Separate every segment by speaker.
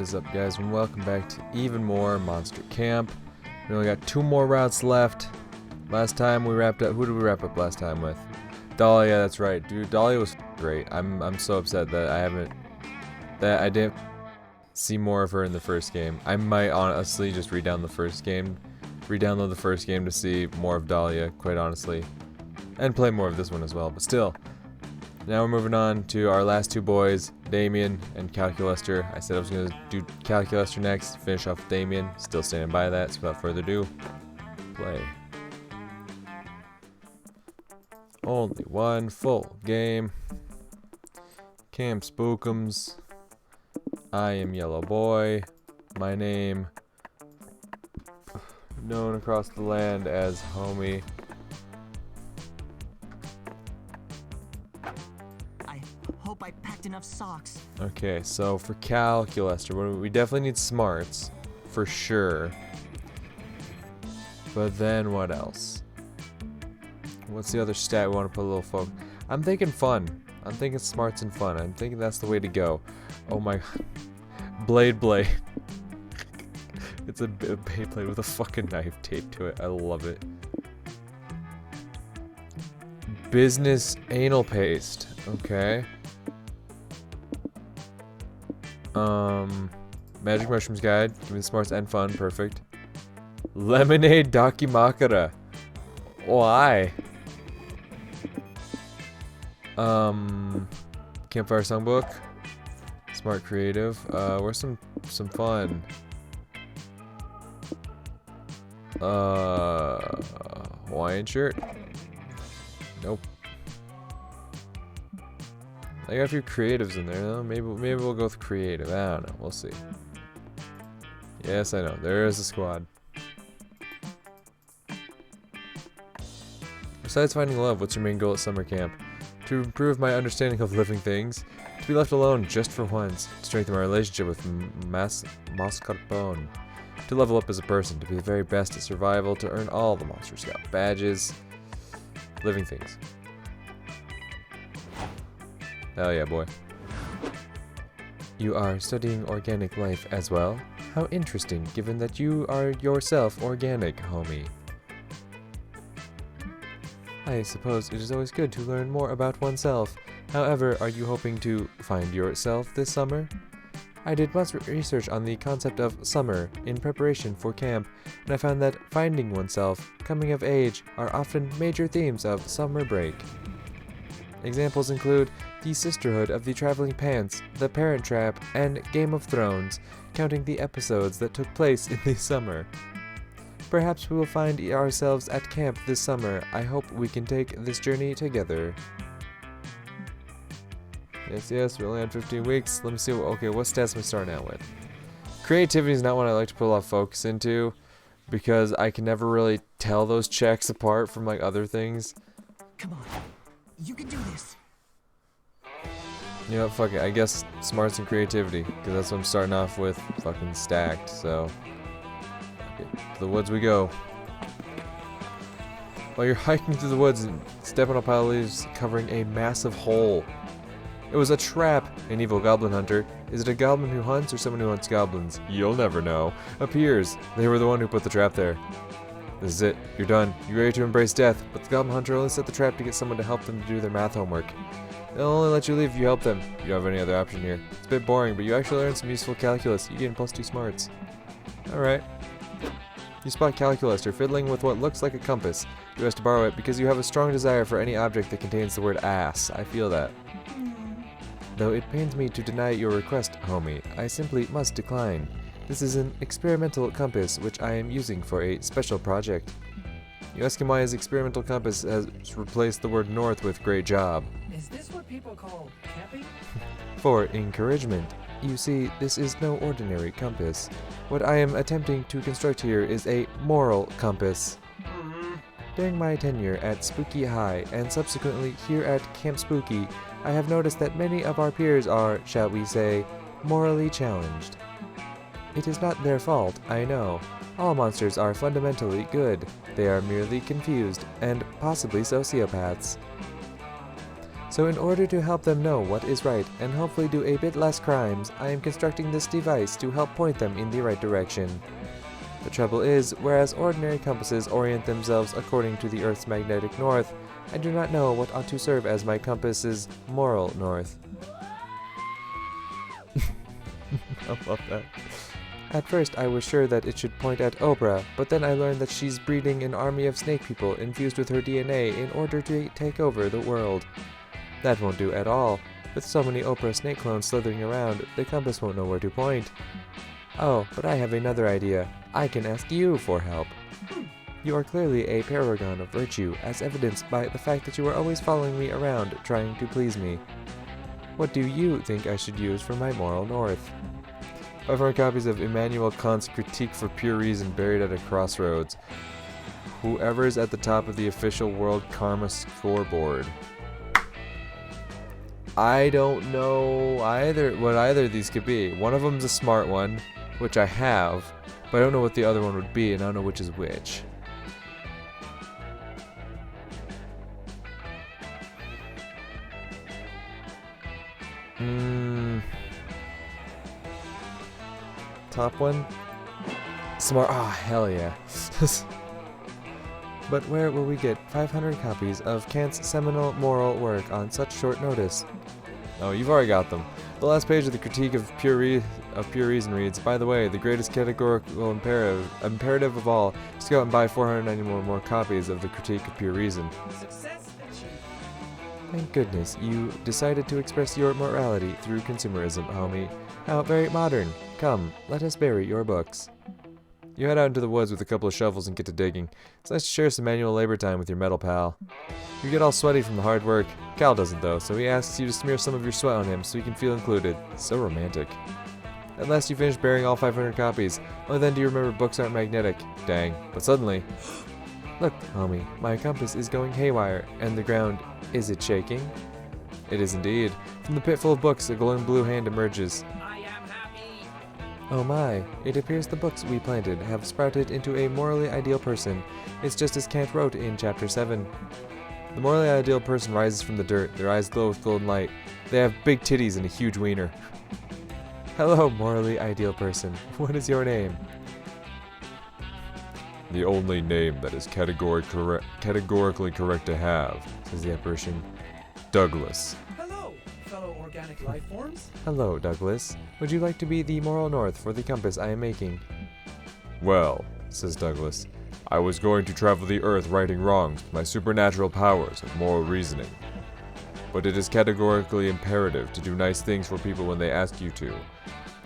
Speaker 1: is up, guys, and welcome back to even more Monster Camp. We only got 2 more routes left. Last time we wrapped up, who did we wrap up last time with? Dahlia, that's right, dude. Dahlia was great. I'm so upset that I didn't see more of her in the first game. I might honestly just redownload the first game to see more of Dahlia, quite honestly, and play more of this one as well. But still. Now we're moving on to our last 2 boys, Damien and Calculester. I said I was going to do Calculester next, finish off with Damien. Still standing by that, so without further ado, play. Only one full game. Camp Spookums. I am Yellow Boy. My name, known across the land as Homie.
Speaker 2: I packed enough socks.
Speaker 1: Okay, so for Calculester, we definitely need smarts, for sure. But then what else? What's the other stat we want to put a little focus? I'm thinking fun. I'm thinking smarts and fun. I'm thinking that's the way to go. Oh my... Blade. It's a Beyblade with a fucking knife taped to it. I love it. Business anal paste. Okay. Magic Mushrooms Guide. Give me the smarts and fun. Perfect. Lemonade Dakimakara. Why? Campfire Songbook. Smart Creative. Where's some fun? Hawaiian shirt? Nope. I got a few creatives in there though. Maybe we'll go with creative. I don't know. We'll see. Yes, I know. There is a squad. Besides finding love, what's your main goal at summer camp? To improve my understanding of living things. To be left alone just for once. To strengthen my relationship with mascarpone. To level up as a person. To be the very best at survival. To earn all the Monster Scout badges. Living things. Hell yeah, boy. You are studying organic life as well? How interesting, given that you are yourself organic, homie. I suppose it is always good to learn more about oneself. However, are you hoping to find yourself this summer? I did much research on the concept of summer in preparation for camp, and I found that finding oneself, coming of age, are often major themes of summer break. Examples include The Sisterhood of the Traveling Pants, The Parent Trap, and Game of Thrones, counting the episodes that took place in the summer. Perhaps we will find ourselves at camp this summer. I hope we can take this journey together. Yes, we only had 15 weeks. Let me see. Okay, what stats am I starting out with? Creativity is not one I like to put a lot of focus into, because I can never really tell those checks apart from like other things.
Speaker 2: Come on. You can do this.
Speaker 1: You know what, fuck it. I guess smarts and creativity, because that's what I'm starting off with, fucking stacked, so... Okay, to the woods we go. While you're hiking through the woods and step on a pile of leaves covering a massive hole. It was a trap. An evil goblin hunter. Is it a goblin who hunts or someone who hunts goblins? You'll never know. Appears. They were the one who put the trap there. This is it. You're done. You're ready to embrace death, but the goblin hunter only set the trap to get someone to help them to do their math homework. They'll only let you leave if you help them. You don't have any other option here. It's a bit boring, but you actually learn some useful calculus. You gain +2 smarts. Alright. You spot Calculester fiddling with what looks like a compass. You ask to borrow it because you have a strong desire for any object that contains the word ass. I feel that. Though it pains me to deny your request, homie, I simply must decline. This is an experimental compass which I am using for a special project. You ask him why his experimental compass has replaced the word north with great job.
Speaker 3: Is this what people call camping?
Speaker 1: For encouragement. You see, this is no ordinary compass. What I am attempting to construct here is a moral compass. During my tenure at Spooky High and subsequently here at Camp Spooky, I have noticed that many of our peers are, shall we say, morally challenged. It is not their fault, I know. All monsters are fundamentally good. They are merely confused and possibly sociopaths. So in order to help them know what is right and hopefully do a bit less crimes, I am constructing this device to help point them in the right direction. The trouble is, whereas ordinary compasses orient themselves according to the Earth's magnetic north, I do not know what ought to serve as my compass's moral north. I love that. At first I was sure that it should point at Oprah, but then I learned that she's breeding an army of snake people infused with her DNA in order to take over the world. That won't do at all. With so many Oprah snake clones slithering around, the compass won't know where to point. Oh, but I have another idea. I can ask you for help. You are clearly a paragon of virtue, as evidenced by the fact that you are always following me around, trying to please me. What do you think I should use for my moral north? 500 copies of Immanuel Kant's Critique for Pure Reason buried at a crossroads. Whoever's at the top of the official World Karma scoreboard. I don't know what either of these could be. One of them's a smart one, which I have, but I don't know what the other one would be, and I don't know which is which. Top one? Smart. Ah, hell yeah. But where will we get 500 copies of Kant's seminal moral work on such short notice? Oh, you've already got them. The last page of the Critique of Pure Reason reads, by the way, the greatest categorical imperative of all is to go out and buy 491 more copies of the Critique of Pure Reason.
Speaker 3: Success achieved.
Speaker 1: Thank goodness you decided to express your morality through consumerism, homie. How very modern. Come, let us bury your books. You head out into the woods with a couple of shovels and get to digging. It's nice to share some manual labor time with your metal pal. You get all sweaty from the hard work. Cal doesn't though, so he asks you to smear some of your sweat on him so you can feel included. So romantic. At last you finish burying all 500 copies. Only then do you remember books aren't magnetic. Dang. But suddenly... Look, homie, my compass is going haywire, and the ground... Is it shaking? It is indeed. From the pit full of books, a glowing blue hand emerges.
Speaker 3: I am happy.
Speaker 1: Oh my, it appears the books we planted have sprouted into a morally ideal person. It's just as Kant wrote in chapter 7. The morally ideal person rises from the dirt, their eyes glow with golden light. They have big titties and a huge wiener. Hello, morally ideal person. What is your name? The only name that is categorically correct to have, says the apparition. Douglas.
Speaker 3: Hello, fellow organic life forms.
Speaker 1: Hello, Douglas. Would you like to be the moral north for the compass I am making? Well, says Douglas, I was going to travel the earth righting wrongs with my supernatural powers of moral reasoning. But it is categorically imperative to do nice things for people when they ask you to.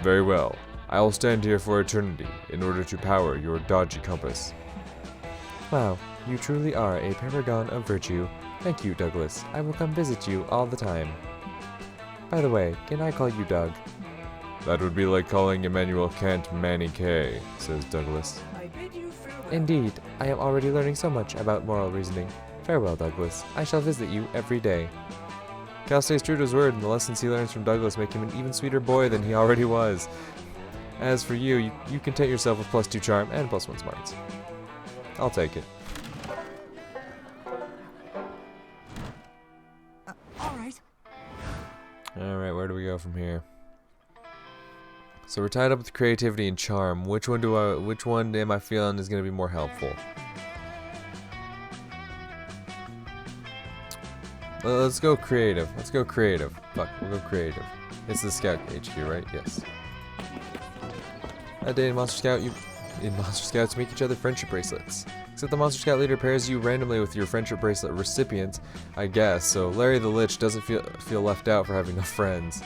Speaker 1: Very well. I will stand here for eternity in order to power your dodgy compass. Wow, you truly are a paragon of virtue. Thank you, Douglas. I will come visit you all the time. By the way, can I call you Doug? That would be like calling Immanuel Kant Manny K, says Douglas.
Speaker 3: I bid you farewell.
Speaker 1: Indeed, I am already learning so much about moral reasoning. Farewell, Douglas. I shall visit you every day. Cal stays true to his word, and the lessons he learns from Douglas make him an even sweeter boy than he already was. As for you content yourself with +2 charm and +1 smarts. I'll take it.
Speaker 2: Alright.
Speaker 1: Alright, where do we go from here? So we're tied up with creativity and charm. Which one am I feeling is gonna be more helpful? Let's go creative. Let's go creative. Fuck, we'll go creative. It's the Scout HQ, right? Yes. That day in Monster Scouts make each other friendship bracelets. Except the Monster Scout leader pairs you randomly with your friendship bracelet recipient, I guess, so Larry the Lich doesn't feel left out for having no friends.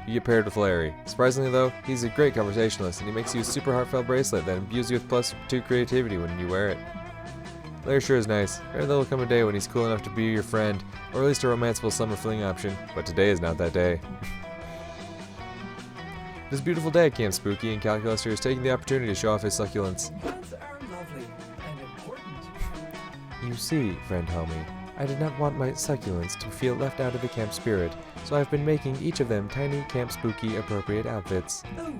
Speaker 1: You get paired with Larry. Surprisingly though, he's a great conversationalist and he makes you a super heartfelt bracelet that imbues you with +2 creativity when you wear it. Larry sure is nice. There will come a day when he's cool enough to be your friend, or at least a romanceable summer fling option, but today is not that day. This beautiful day, Camp Spooky, and Calculester is taking the opportunity to show off his succulents.
Speaker 3: Buds are lovely and important.
Speaker 1: You see, friend homie, I did not want my succulents to feel left out of the camp spirit, so I've been making each of them tiny Camp Spooky appropriate outfits.
Speaker 3: Ooh.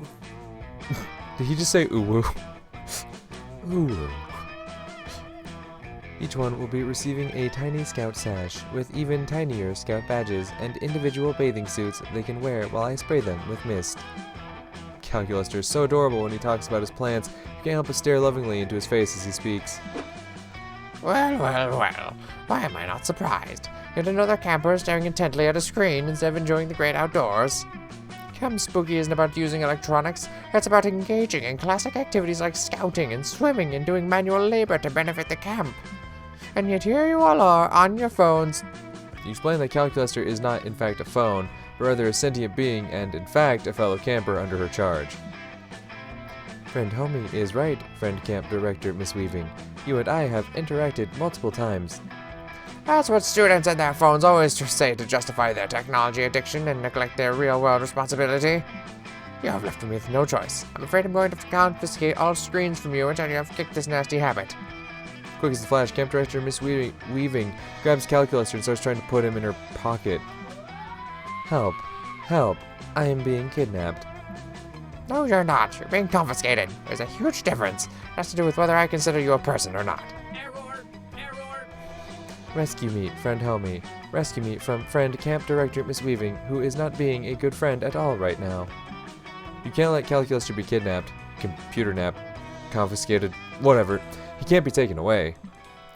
Speaker 1: Did he just say ooh woo? Ooh. Each one will be receiving a tiny scout sash, with even tinier scout badges and individual bathing suits they can wear while I spray them with mist. Calculester is so adorable when he talks about his plants, you can't help but stare lovingly into his face as he speaks.
Speaker 4: Well, well, well. Why am I not surprised? Yet another camper staring intently at a screen instead of enjoying the great outdoors. Camp Spooky isn't about using electronics. It's about engaging in classic activities like scouting and swimming and doing manual labor to benefit the camp. And yet here you all are, on your phones.
Speaker 1: You explain that Calculester is not in fact a phone, but rather a sentient being and in fact a fellow camper under her charge. Friend Homie is right, friend camp director Miss Weaving. You and I have interacted multiple times.
Speaker 4: That's what students and their phones always say to justify their technology addiction and neglect their real-world responsibility. You have left me with no choice. I'm afraid I'm going to confiscate all screens from you until you have kicked this nasty habit.
Speaker 1: Quick as a flash, camp director Miss Weaving grabs Calculester and starts trying to put him in her pocket. Help. Help. I am being kidnapped.
Speaker 4: No, you're not. You're being confiscated. There's a huge difference. It has to do with whether I consider you a person or not.
Speaker 3: Error! Error!
Speaker 1: Rescue me, friend Homie. Rescue me from friend camp director Miss Weaving, who is not being a good friend at all right now. You can't let Calculester be kidnapped, computer nap, confiscated, whatever. He can't be taken away.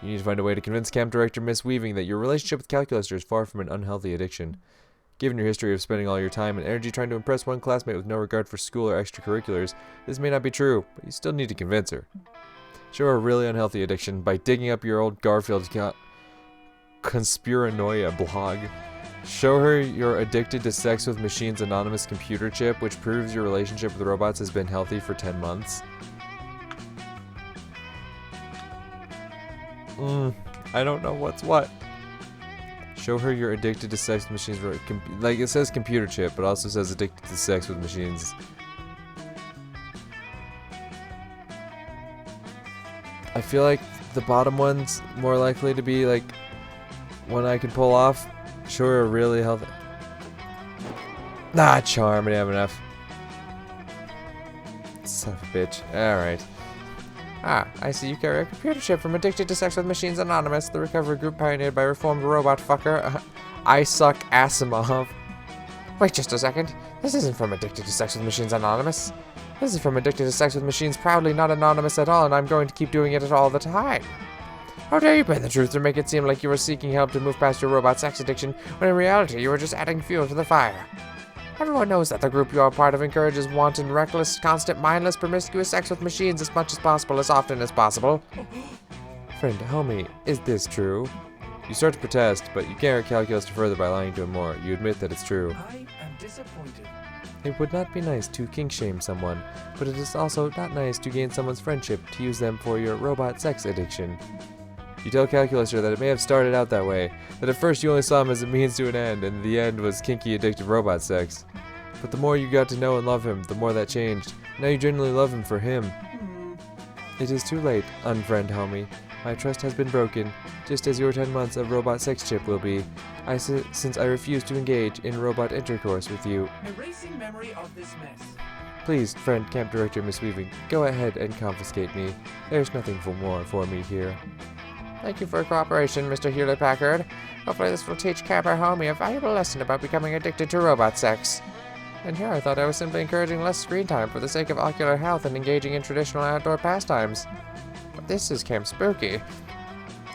Speaker 1: You need to find a way to convince camp director Miss Weaving that your relationship with Calculester is far from an unhealthy addiction. Given your history of spending all your time and energy trying to impress one classmate with no regard for school or extracurriculars, this may not be true, but you still need to convince her. Show her a really unhealthy addiction by digging up your old Garfield conspiranoia blog. Show her you're addicted to Sex with Machines Anonymous computer chip, which proves your relationship with robots has been healthy for 10 months. I don't know what's what. Show her you're addicted to sex with machines. Like, it says computer chip, but also says addicted to sex with machines. I feel like the bottom one's more likely to be, like, one I can pull off. Show her a really healthy... Nah, charm, I didn't have enough. Son of a bitch. Alright.
Speaker 4: Ah, I see you carry a computer chip from Addicted to Sex with Machines Anonymous, the recovery group pioneered by reformed robot fucker
Speaker 1: I suck Asimov.
Speaker 4: Wait just a second. This isn't from Addicted to Sex with Machines Anonymous. This is from Addicted to Sex with Machines, proudly not anonymous at all, and I'm going to keep doing it all the time. How dare you bend the truth to make it seem like you were seeking help to move past your robot sex addiction, when in reality you were just adding fuel to the fire. Everyone knows that the group you are part of encourages wanton, reckless, constant, mindless, promiscuous sex with machines as much as possible, as often as possible.
Speaker 1: Friend Homie, is this true? You start to protest, but you can't Calculester further by lying to him more. You admit that it's true.
Speaker 3: I am disappointed.
Speaker 1: It would not be nice to kink-shame someone, but it is also not nice to gain someone's friendship to use them for your robot sex addiction. You tell Calculester that it may have started out that way, that at first you only saw him as a means to an end, and the end was kinky addictive robot sex. But the more you got to know and love him, the more that changed. Now you genuinely love him for him. It is too late, unfriend Homie. My trust has been broken, just as your 10 months of robot sex chip will be, since I refuse to engage in robot intercourse with you.
Speaker 3: Erasing memory of this mess.
Speaker 1: Please, friend Camp Director Miss Weaving, go ahead and confiscate me. There's nothing more for me here.
Speaker 4: Thank you for your cooperation, Mr. Hewlett-Packard. Hopefully this will teach Camper Homie a valuable lesson about becoming addicted to robot sex. And here I thought I was simply encouraging less screen time for the sake of ocular health and engaging in traditional outdoor pastimes. But this is Camp Spooky.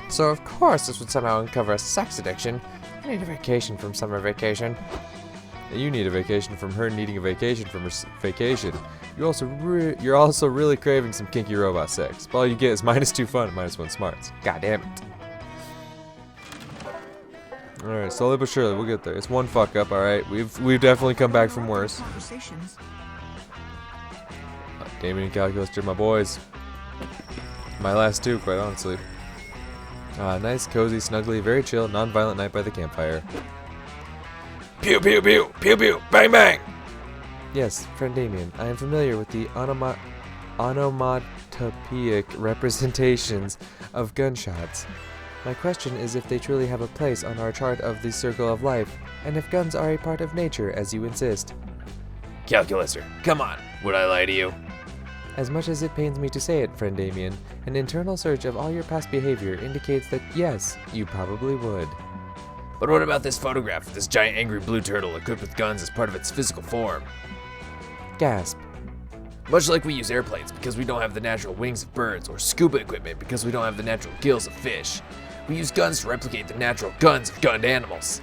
Speaker 4: So of course this would somehow uncover a sex addiction. I need a vacation from summer vacation.
Speaker 1: You need a vacation from her needing a vacation from her vacation. You're also really craving some kinky robot sex. But all you get is -2 fun and -1 smarts. God damn it. Alright, slowly but surely, we'll get there. It's one fuck up, alright? We've definitely come back from worse.
Speaker 2: Conversations.
Speaker 1: Damien and Calculester, my boys. My last two, quite honestly. Nice, cozy, snuggly, very chill, non-violent night by the campfire.
Speaker 4: Pew pew pew, pew pew, bang bang!
Speaker 1: Yes, friend Damien, I am familiar with the onomatopoeic representations of gunshots. My question is if they truly have a place on our chart of the circle of life, and if guns are a part of nature as you insist.
Speaker 4: Calculester, come on, would I lie to you?
Speaker 1: As much as it pains me to say it, friend Damien, an internal search of all your past behavior indicates that yes, you probably would.
Speaker 5: But what about this photograph of this giant angry blue turtle equipped with guns as part of its physical form?
Speaker 1: Gasp.
Speaker 5: Much like we use airplanes because we don't have the natural wings of birds, or scuba equipment because we don't have the natural gills of fish, we use guns to replicate the natural guns of gunned animals.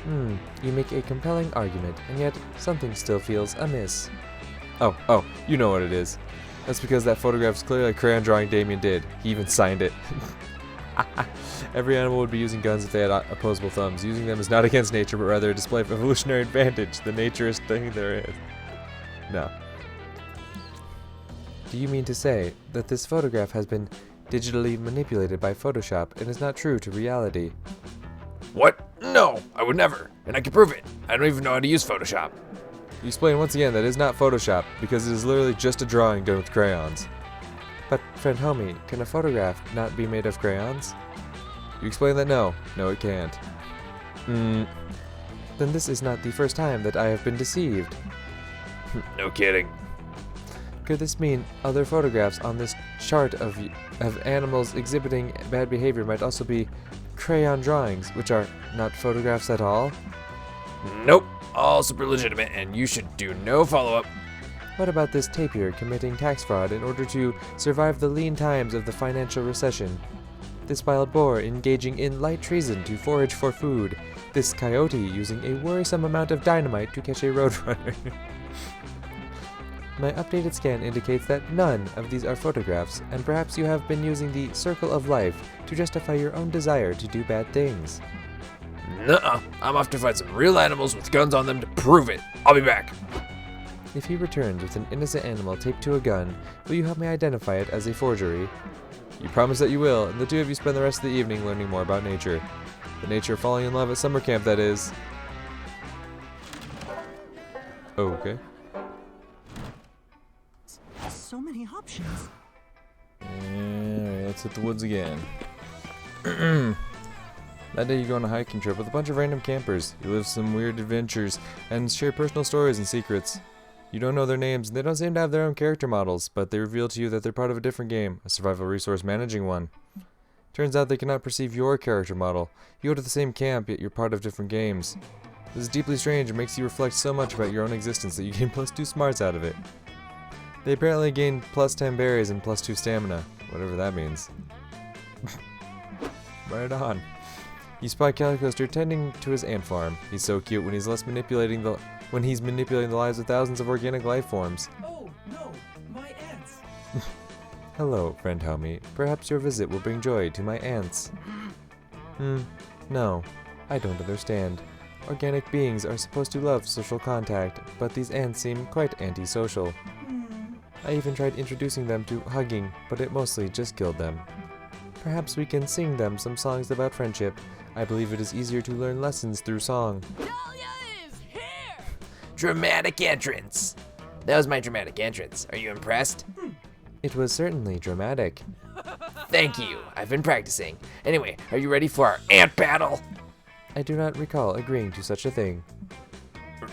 Speaker 1: You make a compelling argument, and yet something still feels amiss. Oh, you know what it is. That's because that photograph is clearly a crayon drawing Damien did. He even signed it. Every animal would be using guns if they had opposable thumbs. Using them is not against nature, but rather a display of evolutionary advantage, the naturest thing there is. No. Do you mean to say that this photograph has been digitally manipulated by Photoshop and is not true to reality?
Speaker 5: What? No, I would never. And I can prove it. I don't even know how to use Photoshop.
Speaker 1: You explain once again that it is not Photoshop, because it is literally just a drawing done with crayons. But, friend homie, can a photograph not be made of crayons? You explain that no, it can't. Then this is not the first time that I have been deceived.
Speaker 5: No kidding.
Speaker 1: Could this mean other photographs on this chart of animals exhibiting bad behavior might also be crayon drawings, which are not photographs at all?
Speaker 5: Nope. All super legitimate, and you should do no follow-up.
Speaker 1: What about this tapir committing tax fraud in order to survive the lean times of the financial recession? This wild boar engaging in light treason to forage for food? This coyote using a worrisome amount of dynamite to catch a roadrunner? My updated scan indicates that none of these are photographs, and perhaps you have been using the circle of life to justify your own desire to do bad things.
Speaker 5: Nuh-uh. I'm off to find some real animals with guns on them to prove it. I'll be back.
Speaker 1: If he returns with an innocent animal taped to a gun, will you help me identify it as a forgery? You promise that you will, and the two of you spend the rest of the evening learning more about nature. The nature of falling in love at summer camp, that is. Okay.
Speaker 2: So many options.
Speaker 1: Alright, let's hit the woods again. That day you go on a hiking trip with a bunch of random campers. You live some weird adventures and share personal stories and secrets. You don't know their names, and they don't seem to have their own character models, but they reveal to you that they're part of a different game, a survival resource managing one. Turns out they cannot perceive your character model. You go to the same camp, yet you're part of different games. This is deeply strange and makes you reflect so much about your own existence that you gain +2 smarts out of it. They apparently gain +10 berries and +2 stamina, whatever that means. Right on. You spy Calculester tending to his ant farm. He's so cute when he's manipulating the lives of thousands of organic life forms.
Speaker 3: Oh, no, my ants.
Speaker 1: Hello, friend homie. Perhaps your visit will bring joy to my ants. No, I don't understand. Organic beings are supposed to love social contact, but these ants seem quite antisocial. I even tried introducing them to hugging, but it mostly just killed them. Perhaps we can sing them some songs about friendship. I believe it is easier to learn lessons through song.
Speaker 5: Dramatic entrance. That was my dramatic entrance. Are you impressed?
Speaker 1: It was certainly dramatic.
Speaker 5: Thank you. I've been practicing. Anyway, are you ready for our ant battle?
Speaker 1: I do not recall agreeing to such a thing.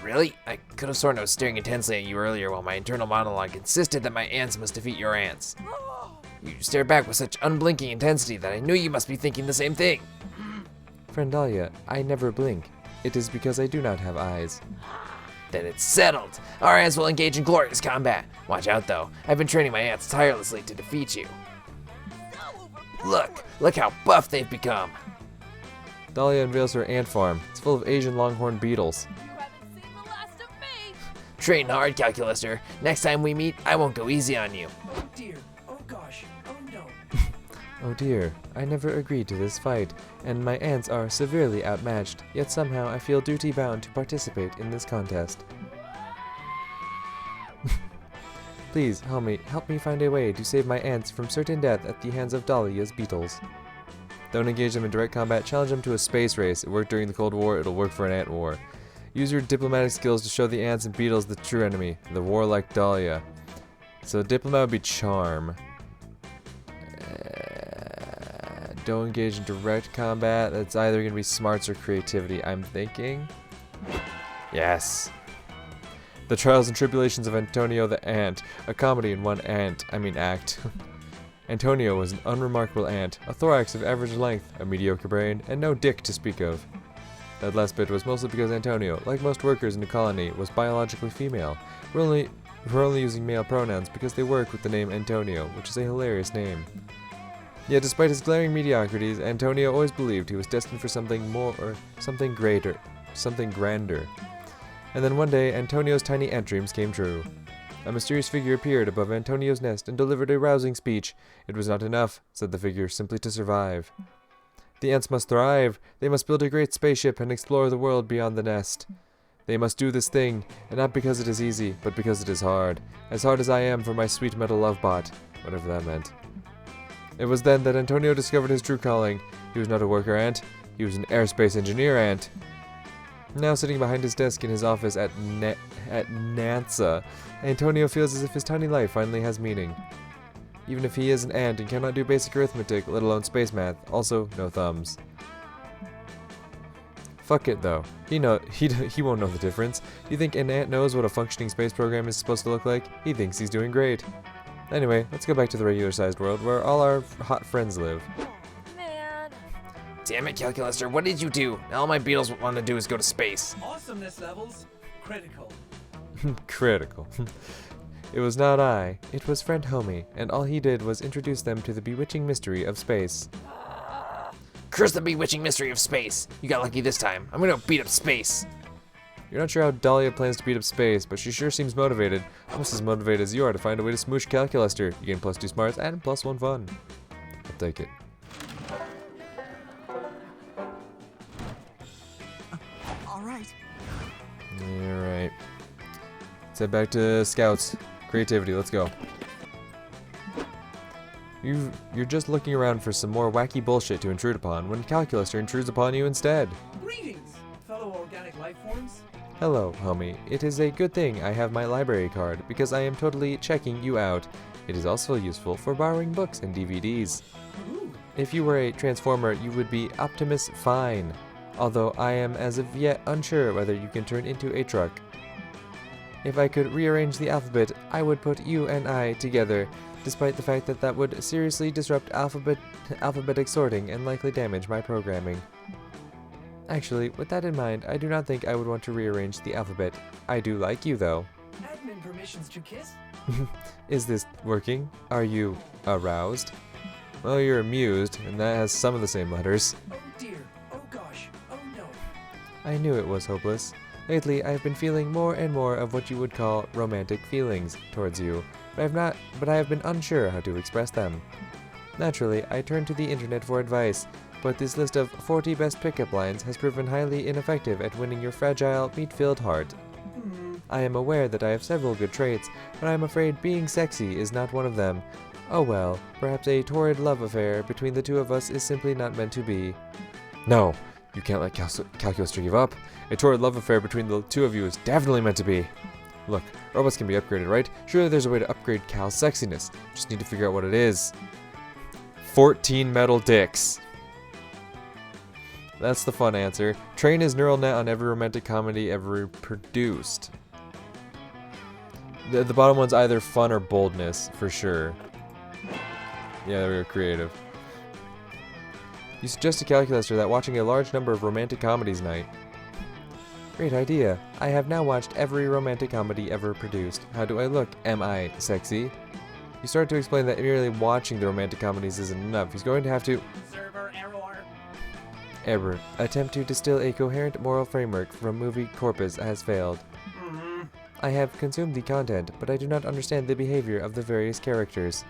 Speaker 5: Really? I could have sworn I was staring intensely at you earlier while my internal monologue insisted that my ants must defeat your ants. You stared back with such unblinking intensity that I knew you must be thinking the same thing.
Speaker 1: Friend Dahlia, I never blink. It is because I do not have eyes.
Speaker 5: Then it's settled. Our ants will engage in glorious combat. Watch out though. I've been training my ants tirelessly to defeat you. Look how buff they've become.
Speaker 1: Dahlia unveils her ant farm. It's full of Asian longhorn beetles.
Speaker 5: Train hard, Calculester. Next time we meet, I won't go easy on you.
Speaker 3: Oh dear. Oh gosh. Oh no.
Speaker 1: Oh dear, I never agreed to this fight, and my ants are severely outmatched, yet somehow I feel duty-bound to participate in this contest. Please, homie, help me find a way to save my ants from certain death at the hands of Dahlia's beetles. Don't engage them in direct combat, challenge them to a space race. It worked during the Cold War, it'll work for an ant war. Use your diplomatic skills to show the ants and beetles the true enemy, the warlike Dahlia. So diplomat would be charm. Don't engage in direct combat. That's either going to be smarts or creativity, I'm thinking. Yes. The Trials and Tribulations of Antonio the Ant, a comedy in one act. Antonio was an unremarkable ant, a thorax of average length, a mediocre brain, and no dick to speak of. That last bit was mostly because Antonio, like most workers in the colony, was biologically female. We're only using male pronouns because they work with the name Antonio, which is a hilarious name. Yet despite his glaring mediocrities, Antonio always believed he was destined for something more, or something greater, something grander. And then one day, Antonio's tiny ant dreams came true. A mysterious figure appeared above Antonio's nest and delivered a rousing speech. It was not enough, said the figure, simply to survive. The ants must thrive. They must build a great spaceship and explore the world beyond the nest. They must do this thing, and not because it is easy, but because it is hard. As hard as I am for my sweet metal love bot, whatever that meant. It was then that Antonio discovered his true calling. He was not a worker ant, he was an aerospace engineer ant. Now sitting behind his desk in his office at NASA, Antonio feels as if his tiny life finally has meaning. Even if he is an ant and cannot do basic arithmetic, let alone space math, also no thumbs. Fuck it though. He won't know the difference. You think an ant knows what a functioning space program is supposed to look like? He thinks he's doing great. Anyway, let's go back to the regular-sized world where all our hot friends live.
Speaker 5: Man. Damn it, Calculester, what did you do? Now all my beetles want to do is go to space.
Speaker 3: Awesomeness levels critical.
Speaker 1: Critical. It was not I, it was friend Homie, and all he did was introduce them to the bewitching mystery of space.
Speaker 5: Curse the bewitching mystery of space. You got lucky this time. I'm gonna beat up space.
Speaker 1: You're not sure how Dahlia plans to beat up space, but she sure seems motivated. Almost as motivated as you are to find a way to smoosh Calculester. You gain +2 smarts and +1 fun. I'll take it.
Speaker 2: All right.
Speaker 1: Alright. Let's head back to Scouts. Creativity, let's go. You're just looking around for some more wacky bullshit to intrude upon when Calculester intrudes upon you instead.
Speaker 3: Greetings, fellow organic life forms.
Speaker 1: Hello, homie. It is a good thing I have my library card because I am totally checking you out. It is also useful for borrowing books and DVDs.
Speaker 3: Ooh,
Speaker 1: If you were a Transformer, you would be Optimus Fine. Although I am as of yet unsure whether you can turn into a truck. If I could rearrange the alphabet, I would put you and I together, despite the fact that that would seriously disrupt alphabetic sorting and likely damage my programming. Actually, with that in mind, I do not think I would want to rearrange the alphabet. I do like you, though.
Speaker 3: admin permissions to kiss?
Speaker 1: Is this working? Are you aroused? Well, you're amused, and that has some of the same letters.
Speaker 3: Oh dear, oh gosh, oh no.
Speaker 1: I knew it was hopeless. Lately, I've been feeling more and more of what you would call romantic feelings towards you, but I have been unsure how to express them. Naturally, I turned to the internet for advice, but this list of 40 best pickup lines has proven highly ineffective at winning your fragile, meat-filled heart. I am aware that I have several good traits, but I am afraid being sexy is not one of them. Oh well, perhaps a torrid love affair between the two of us is simply not meant to be. No, you can't let Calculester give up. A torrid love affair between the two of you is definitely meant to be. Look, robots can be upgraded, right? Surely there's a way to upgrade Cal's sexiness. Just need to figure out what it is. 14 metal dicks. That's the fun answer. Train his neural net on every romantic comedy ever produced. The bottom one's either fun or boldness, for sure. Yeah, they were creative. You suggest to Calculester that watching a large number of romantic comedies night. Great idea. I have now watched every romantic comedy ever produced. How do I look? Am I sexy? You start to explain that merely watching the romantic comedies isn't enough. He's going to have to...
Speaker 3: Server error.
Speaker 1: Error. Attempt to distill a coherent moral framework from movie corpus has failed. I have consumed the content, but I do not understand the behavior of the various characters.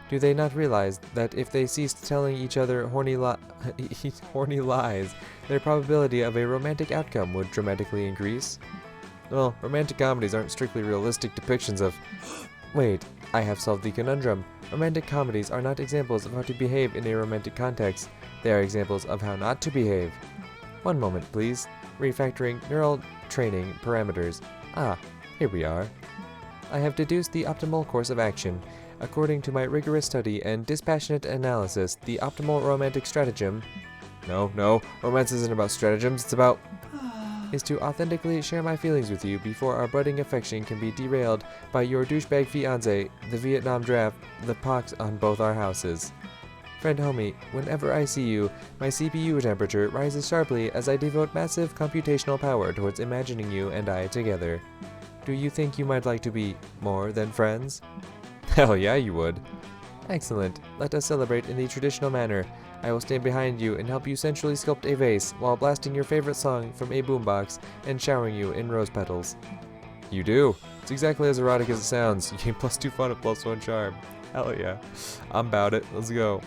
Speaker 1: Do they not realize that if they ceased telling each other horny lies, their probability of a romantic outcome would dramatically increase? Well, romantic comedies aren't strictly realistic depictions of... Wait, I have solved the conundrum. Romantic comedies are not examples of how to behave in a romantic context. They are examples of how not to behave. One moment, please. Refactoring neural training parameters. Ah, here we are. I have deduced the optimal course of action. According to my rigorous study and dispassionate analysis, the optimal romantic stratagem... No, romance isn't about stratagems, it's about... is to authentically share my feelings with you before our budding affection can be derailed by your douchebag fiancé, the Vietnam draft, the pox on both our houses. Friend homie, whenever I see you, my CPU temperature rises sharply as I devote massive computational power towards imagining you and I together. Do you think you might like to be more than friends? Hell yeah, you would. Excellent. Let us celebrate in the traditional manner. I will stand behind you and help you sensually sculpt a vase while blasting your favorite song from a boombox and showering you in rose petals. You do. It's exactly as erotic as it sounds. You gain +2 fun and +1 charm. Hell yeah. I'm about it. Let's go.